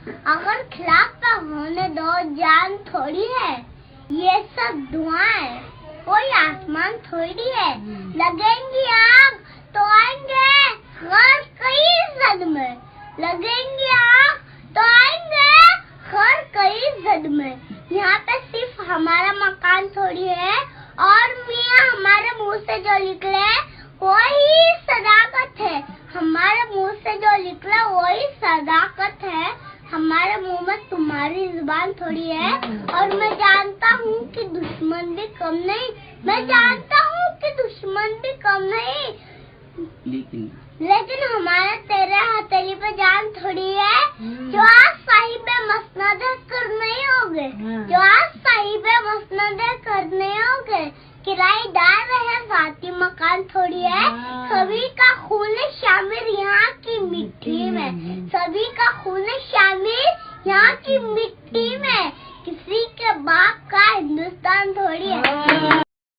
अगर खिलाफ का होने दो, जान थोड़ी है ये सब धुआं, कोई आसमान थोड़ी है। लगेंगी आग तो आएंगे हर कई जद में, लगेंगी आग तो आएंगे हर कई जद में। यहाँ पे सिर्फ हमारा मकान थोड़ी है, और मियाँ हमारे मुंह से जो निकले वही सदाकत है। हमारे मुंह से जो निकला वही सदाकत है। हमारे मुंह में तुम्हारी जुबान थोड़ी है। और मैं जानता हूँ कि दुश्मन भी कम नहीं, मैं जानता हूँ कि दुश्मन भी कम नहीं, लेकिन हमारे तेरे हथेली पे जान थोड़ी है। जो आज साहिब मसनद कर नहीं होगे, जो आज साहिब मसनद कर नहीं होगे, किराएदार रहे साथी मकान थोड़ी है। सभी का खून शामिल यहाँ की मिट्टी में, सभी का खून शामिल यहाँ की मिट्टी